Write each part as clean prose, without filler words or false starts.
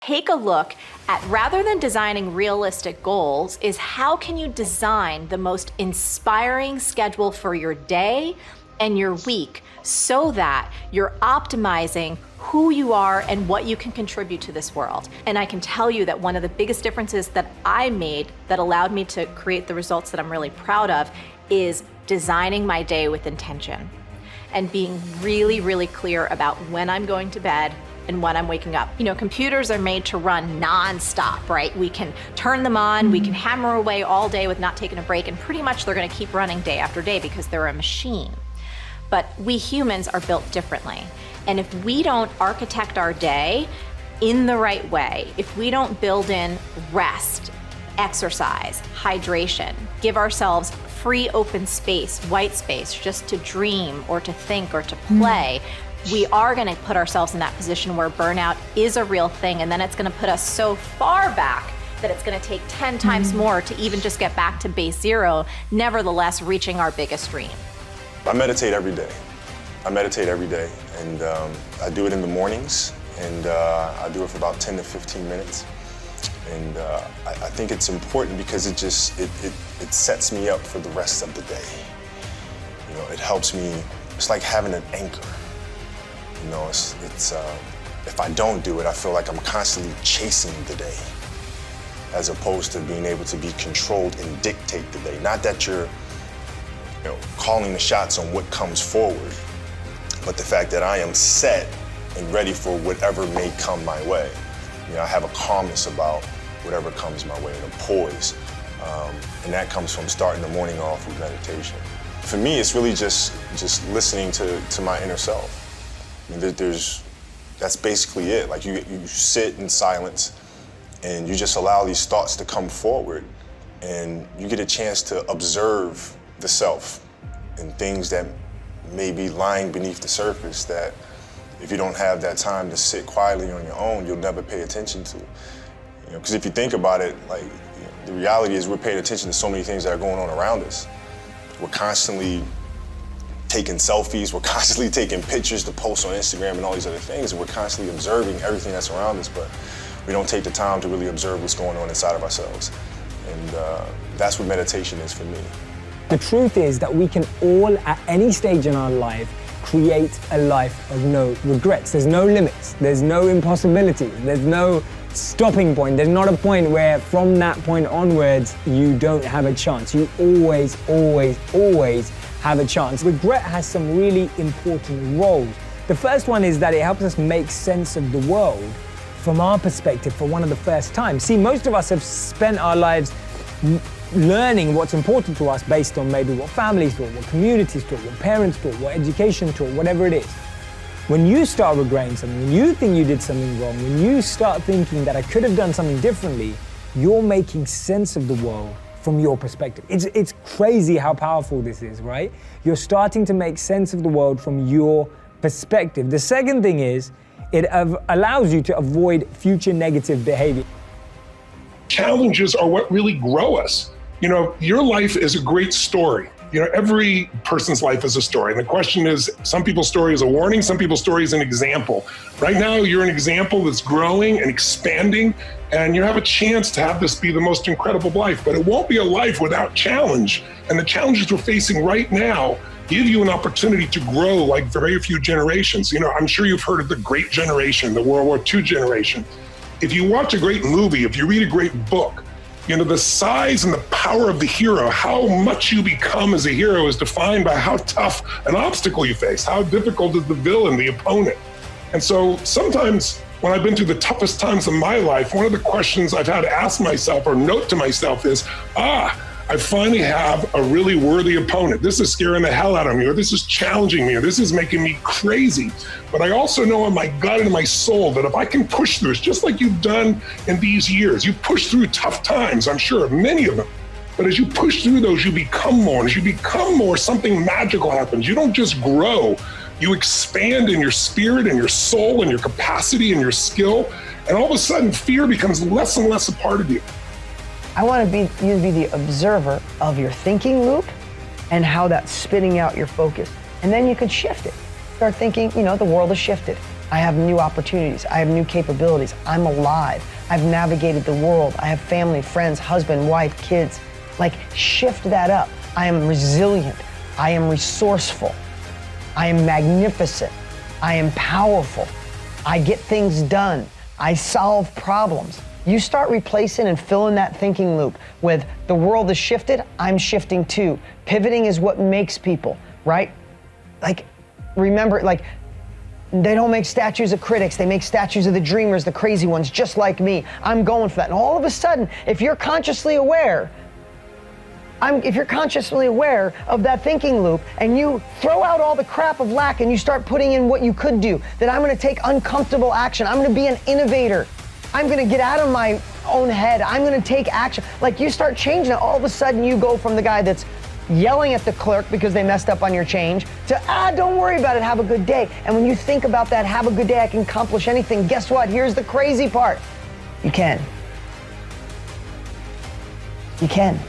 Take a look at, rather than designing realistic goals, is how can you design the most inspiring schedule for your day and your week so that you're optimizing who you are and what you can contribute to this world. And I can tell you that one of the biggest differences that I made that allowed me to create the results that I'm really proud of is designing my day with intention and being really, really clear about when I'm going to bed and when I'm waking up. You know, computers are made to run non-stop, right? We can turn them on, we can hammer away all day with not taking a break, and pretty much they're gonna keep running day after day because they're a machine. But we humans are built differently. And if we don't architect our day in the right way, if we don't build in rest, exercise, hydration, give ourselves free open space, white space, just to dream or to think or to play, we are gonna put ourselves in that position where burnout is a real thing, and then it's gonna put us so far back that it's gonna take 10 times more to even just get back to base zero, nevertheless reaching our biggest dream. I meditate every day. I meditate every day, and I do it in the mornings, and I do it for about 10 to 15 minutes. And I think it's important because it sets me up for the rest of the day. You know, it helps me, it's like having an anchor. You know, if I don't do it, I feel like I'm constantly chasing the day, as opposed to being able to be controlled and dictate the day. Not that you're, calling the shots on what comes forward, but the fact that I am set and ready for whatever may come my way. You know, I have a calmness about whatever comes my way, and a poise, and that comes from starting the morning off with meditation. For me, it's really just listening to my inner self. I mean, that's basically it. Like you sit in silence and you just allow these thoughts to come forward, and you get a chance to observe the self and things that may be lying beneath the surface that if you don't have that time to sit quietly on your own, you'll never pay attention to. Because if you think about it, the reality is we're paying attention to so many things that are going on around us. We're constantly taking selfies, we're constantly taking pictures to post on Instagram and all these other things, and we're constantly observing everything that's around us, but we don't take the time to really observe what's going on inside of ourselves. And that's what meditation is for me. The truth is that we can all, at any stage in our life, create a life of no regrets. There's no limits, there's no impossibility, there's no stopping point. There's not a point where from that point onwards, you don't have a chance. You always, always, always have a chance. Regret has some really important roles. The first one is that it helps us make sense of the world from our perspective for one of the first times. See, most of us have spent our lives learning what's important to us based on maybe what families taught, what communities taught, what parents taught, what education taught, whatever it is. When you start regretting something, when you think you did something wrong, when you start thinking that I could have done something differently, you're making sense of the world from your perspective. It's crazy how powerful this is, right? You're starting to make sense of the world from your perspective. The second thing is, it allows you to avoid future negative behavior. Challenges are what really grow us. Your life is a great story. Every person's life is a story. And the question is, some people's story is a warning, some people's story is an example. Right now, you're an example that's growing and expanding, and you have a chance to have this be the most incredible life. But it won't be a life without challenge. And the challenges we're facing right now give you an opportunity to grow like very few generations. I'm sure you've heard of the Great Generation, the World War II generation. If you watch a great movie, if you read a great book, the size and the power of the hero, how much you become as a hero is defined by how tough an obstacle you face, how difficult is the villain, the opponent. And so sometimes when I've been through the toughest times of my life, one of the questions I've had to ask myself or note to myself is, I finally have a really worthy opponent. This is scaring the hell out of me, or this is challenging me, or this is making me crazy. But I also know in my gut and in my soul that if I can push through, it's just like you've done in these years. You push through tough times, I'm sure, many of them. But as you push through those, you become more. And as you become more, something magical happens. You don't just grow, you expand in your spirit and your soul and your capacity and your skill. And all of a sudden, fear becomes less and less a part of you. I want you to be the observer of your thinking loop and how that's spitting out your focus. And then you can shift it. Start thinking, the world has shifted. I have new opportunities. I have new capabilities. I'm alive. I've navigated the world. I have family, friends, husband, wife, kids. Like, shift that up. I am resilient. I am resourceful. I am magnificent. I am powerful. I get things done. I solve problems. You start replacing and filling that thinking loop with the world has shifted, I'm shifting too. Pivoting is what makes people, right? Like, remember, like, they don't make statues of critics, they make statues of the dreamers, the crazy ones, just like me. I'm going for that. And all of a sudden, if you're consciously aware of that thinking loop and you throw out all the crap of lack and you start putting in what you could do, then I'm gonna take uncomfortable action. I'm gonna be an innovator. I'm gonna get out of my own head. I'm gonna take action. Like, you start changing it, all of a sudden you go from the guy that's yelling at the clerk because they messed up on your change to, don't worry about it, have a good day. And when you think about that, have a good day, I can accomplish anything, guess what? Here's the crazy part. You can. You can.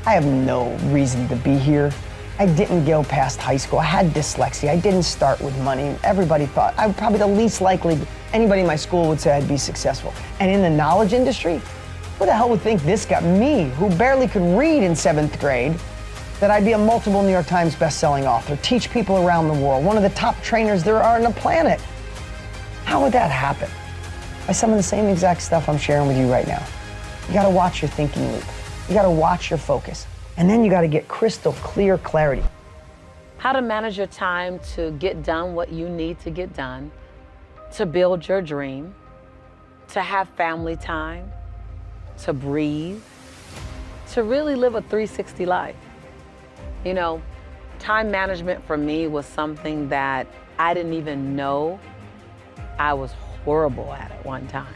I have no reason to be here. I didn't go past high school. I had dyslexia. I didn't start with money. Everybody thought I'm probably the least likely anybody in my school would say I'd be successful. And in the knowledge industry, who the hell would think this got me, who barely could read in 7th grade, that I'd be a multiple New York Times best-selling author, teach people around the world, one of the top trainers there are on the planet? How would that happen? By some of the same exact stuff I'm sharing with you right now. You gotta watch your thinking loop. You gotta watch your focus. And then you gotta get crystal clear clarity. How to manage your time to get done what you need to get done, to build your dream, to have family time, to breathe, to really live a 360 life. You know, time management for me was something that I didn't even know I was horrible at one time.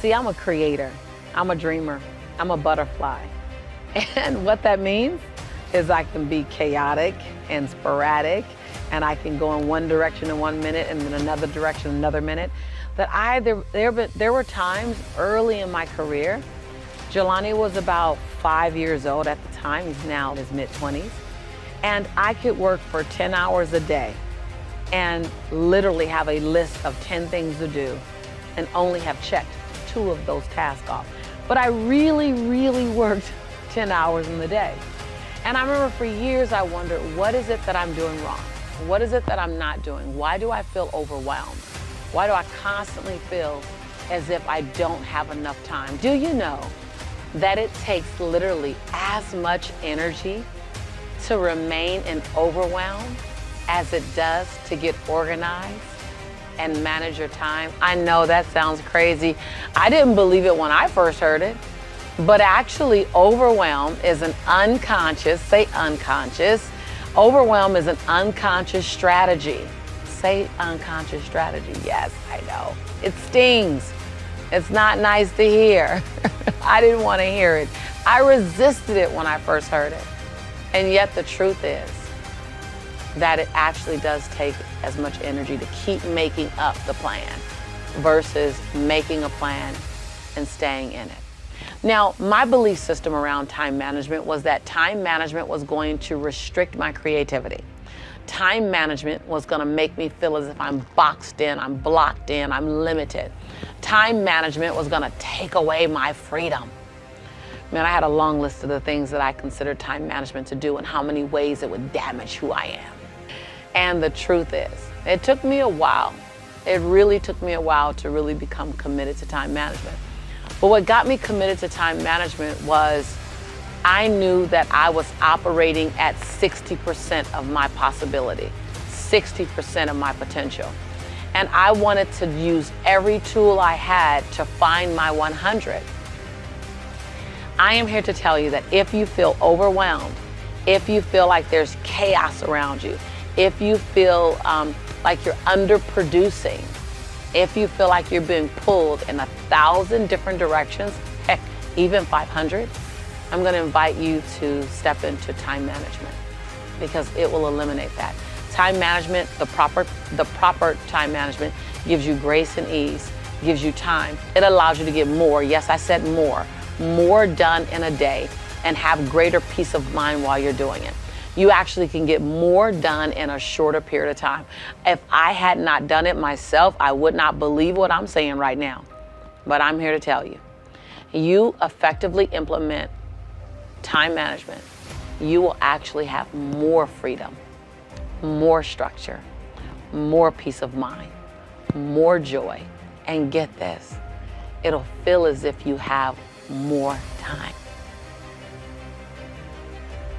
See, I'm a creator, I'm a dreamer, I'm a butterfly. And what that means is I can be chaotic and sporadic, and I can go in one direction in 1 minute and then another direction another minute. There were times early in my career, Jelani was about 5 years old at the time, he's now in his mid-20s, and I could work for 10 hours a day and literally have a list of 10 things to do and only have checked 2 of those tasks off. But I really, really worked 10 hours in the day. And I remember for years I wondered, what is it that I'm doing wrong? What is it that I'm not doing? Why do I feel overwhelmed? Why do I constantly feel as if I don't have enough time? Do you know that it takes literally as much energy to remain in overwhelm as it does to get organized and manage your time? I know that sounds crazy. I didn't believe it when I first heard it. But actually, overwhelm is an unconscious, say unconscious, overwhelm is an unconscious strategy. Say unconscious strategy, yes, I know. It stings. It's not nice to hear. I didn't want to hear it. I resisted it when I first heard it. And yet the truth is that it actually does take as much energy to keep making up the plan versus making a plan and staying in it. Now, my belief system around time management was that time management was going to restrict my creativity. Time management was going to make me feel as if I'm boxed in, I'm blocked in, I'm limited. Time management was going to take away my freedom. Man, I had a long list of the things that I considered time management to do and how many ways it would damage who I am. And the truth is, it took me a while. It really took me a while to really become committed to time management. But what got me committed to time management was I knew that I was operating at 60% of my possibility, 60% of my potential. And I wanted to use every tool I had to find my 100. I am here to tell you that if you feel overwhelmed, if you feel like there's chaos around you, if you feel like you're underproducing, if you feel like you're being pulled in 1,000 different directions, heck, even 500, I'm going to invite you to step into time management because it will eliminate that. Time management, the proper time management gives you grace and ease, gives you time. It allows you to get more, yes, I said more done in a day and have greater peace of mind while you're doing it. You actually can get more done in a shorter period of time. If I had not done it myself, I would not believe what I'm saying right now. But I'm here to tell you, you effectively implement time management, you will actually have more freedom, more structure, more peace of mind, more joy. And get this, it'll feel as if you have more time.